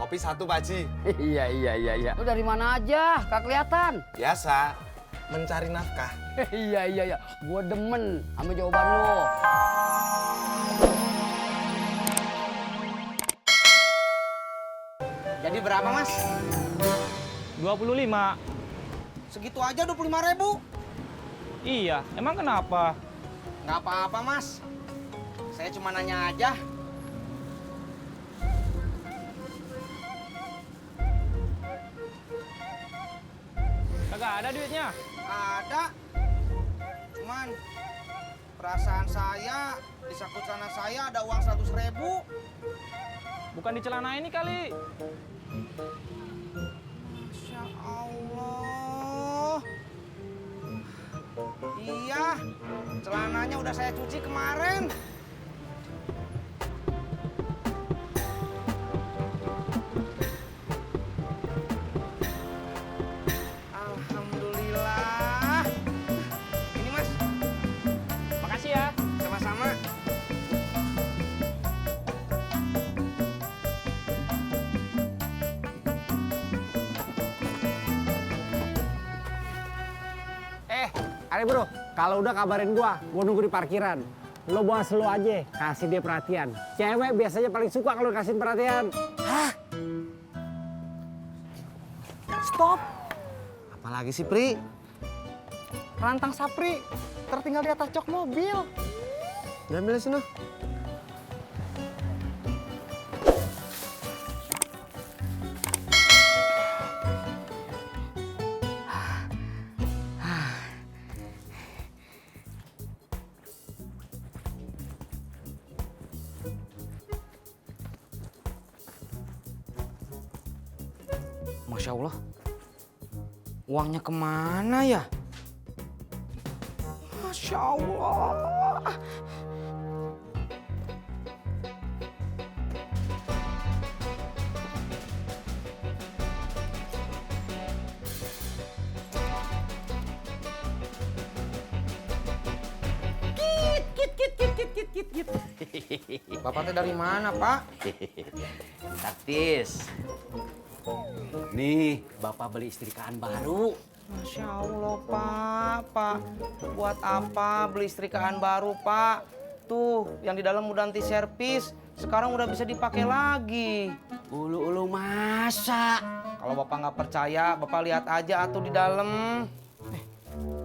Kopi satu, Pak Haji. Iya. Lu dari mana aja? Gak kelihatan. Biasa, mencari nafkah. Iya. Gua demen sama jawaban lu. Jadi berapa, Mas? 25. Segitu aja 25.000. Iya, emang kenapa? Nggak apa-apa, Mas. Saya cuma nanya aja. Kagak ada duitnya. Ada. Cuman perasaan saya di saku celana saya ada uang 100.000. Bukan di celana ini kali. Masya Allah. Iya, celananya udah saya cuci kemarin. Alhamdulillah. Ini, Mas. Makasih ya. Sama-sama. Ayo bro, kalau udah kabarin gua nunggu di parkiran. Lo bawa slow aja, kasih dia perhatian. Cewek biasanya paling suka kalau kasih perhatian. Hah? Stop. Apalagi sih, Pri? Rantang Sapri, tertinggal di atas jok mobil. Udah ambil sini. Masya Allah, uangnya kemana ya? Masya Allah. Kit. Bapak teh dari mana, Pak? Taktis. Nih, Bapak beli istrikaan baru. Masya Allah, Pak. Buat apa beli istrikaan baru, Pak? Tuh, yang di dalam udah anti servis. Sekarang udah bisa dipakai lagi. Ulu masa. Kalau Bapak nggak percaya, Bapak lihat aja atuh di dalam.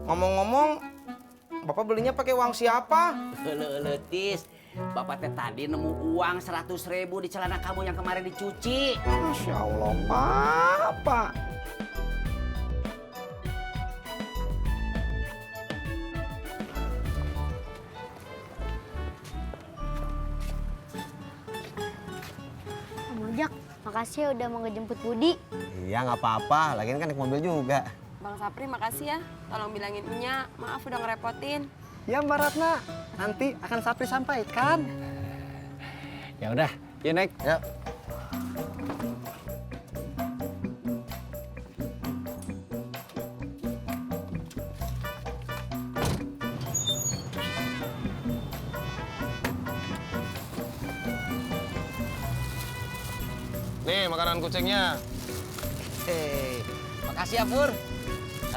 Ngomong-ngomong, Bapak belinya pakai uang siapa? Tis. Bapak teh tadi nemu uang 100.000 di celana kamu yang kemarin dicuci. Masya Allah, Pak. Bang Ojak, makasih ya udah mau ngejemput Budi. Iya nggak apa-apa, lagian kan naik mobil juga. Bang Sapri makasih ya, tolong bilangin Nya, maaf udah ngerepotin. Ya Mbak Ratna, nanti akan Sapri sampaikan. Ya udah, ya naik. Ya. Nih, makanan kucingnya. Makasih ya, Pur.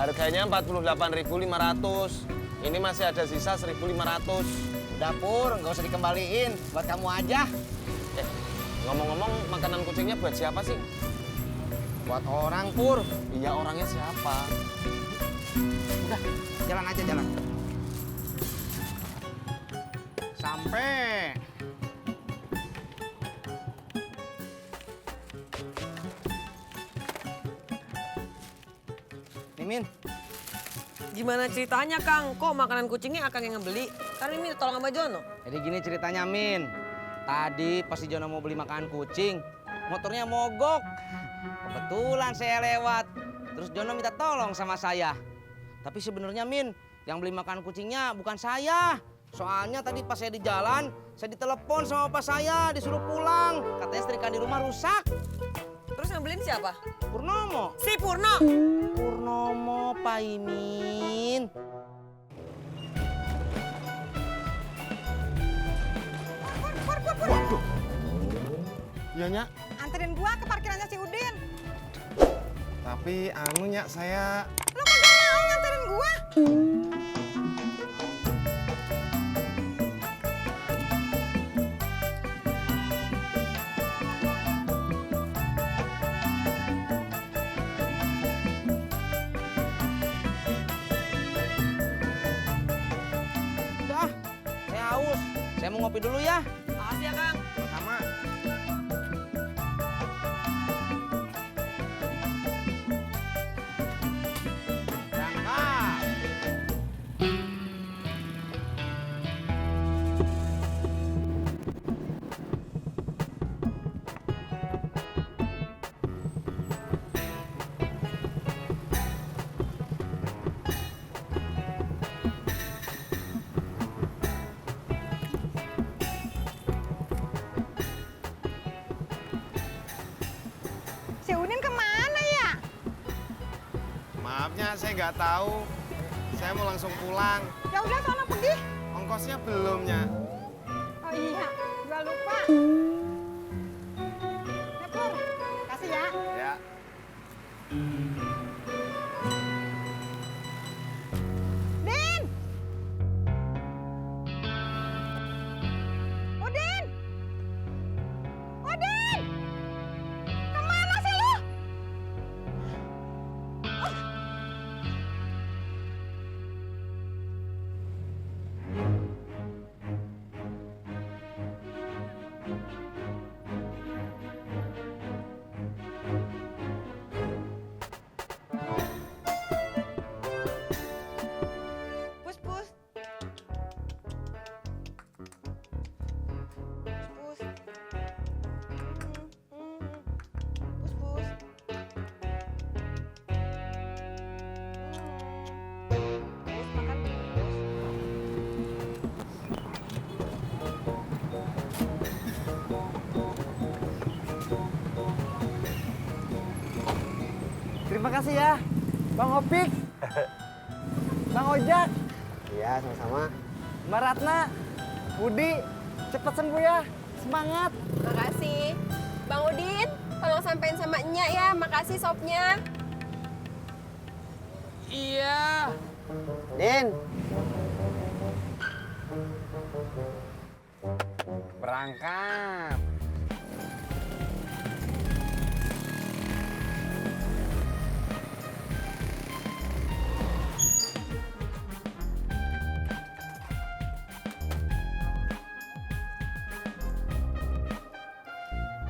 Harganya 48.500. Ini masih ada sisa 1.500. Udah, Pur, nggak usah dikembaliin. Buat kamu aja. Ngomong-ngomong, makanan kucingnya buat siapa sih? Buat orang, Pur. Iya, orangnya siapa? Udah, jalan aja, jalan. Sampai. Mimin, Gimana ceritanya Kang? Kok makanan kucingnya Akang yang ngebeli? Kan ini tolong sama Jono. jadi gini ceritanya, Min. Tadi pas si Jono mau beli makanan kucing, motornya mogok. Kebetulan saya lewat. Terus Jono minta tolong sama saya. Tapi sebenarnya, Min, yang beli makanan kucingnya bukan saya. Soalnya tadi pas saya di jalan, saya ditelepon sama bapak saya, disuruh pulang. Katanya setrika di rumah rusak. Terus yang beliin siapa? Purnomo. Si Purno. Purnomo, Pak Imin. Iya, Nyak. Anterin nganterin gua ke parkirannya si Udin. Tapi anunya saya... Lu kagak mau nganterin gua? Udah, saya haus. Saya mau ngopi dulu ya. Makasih ya, Kang. Sama. Si Udin kemana ya? Maafnya saya nggak tahu. Saya mau langsung pulang. Ya udah sono pergi. Ongkosnya belumnya. Oh iya, gua lupa. Ya Pur, kasih ya. Ya. Din! Udin! Udin! Kemana sih lu? Pus, pus. Pus, pus. Pus, pus. Pus, makan pus. Terima kasih ya, Bang Opik, Bang Ojak, Iya, sama-sama. Mbak Ratna, Budi, cepet sembuh ya, semangat. Makasih. Bang Udin, tolong sampein sama Nya ya. Makasih sopnya. Iya. Din. Berangkat.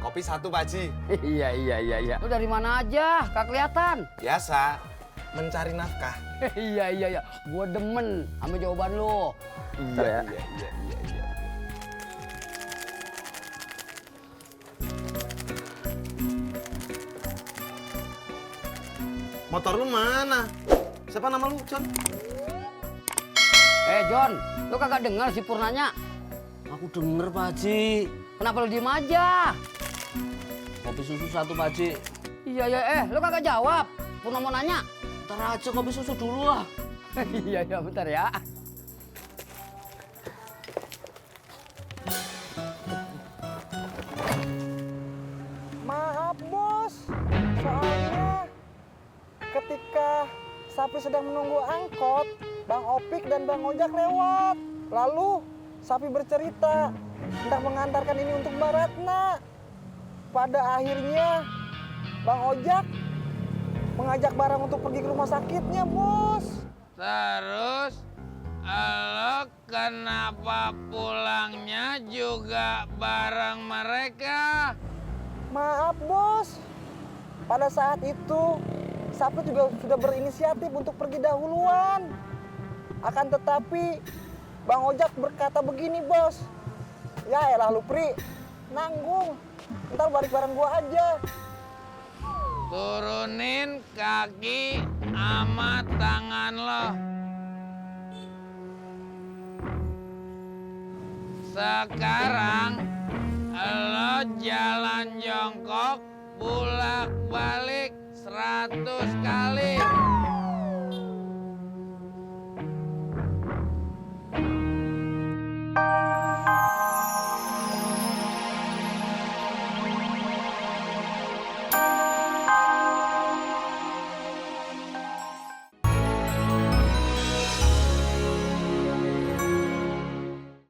Kopi satu, Pak Haji. Iya. Lu dari mana aja? Kagak kelihatan. Biasa. Mencari nafkah. Iya. Gua demen sama jawaban lu. Iya. Motor lu mana? Siapa nama lu, John? John, lu kagak dengar si Purnanya? Aku denger, Pak Haji. Kenapa lu diem aja? Kopi susu satu, Pak Haji. Iya, lu kagak jawab. Purna mau nanya. Ntar aja kopi susu dulu lah. Iya, bentar ya. Maaf bos, soalnya ketika Sapi sedang menunggu angkot, Bang Opik dan Bang Ojak lewat. Lalu Sapi bercerita hendak mengantarkan ini untuk Mbak Ratna. Pada akhirnya Bang Ojak mengajak barang untuk pergi ke rumah sakitnya, bos. Terus, lo kenapa pulangnya juga bareng mereka? Maaf, bos. Pada saat itu, Sapi juga sudah berinisiatif untuk pergi dahuluan. Akan tetapi, Bang Ojak berkata begini, bos. Ya elah lu, Pri. Nanggung. Ntar balik bareng gua aja. Turunin kaki sama tangan lo. Sekarang lo jalan jongkok bolak-balik 100 kali.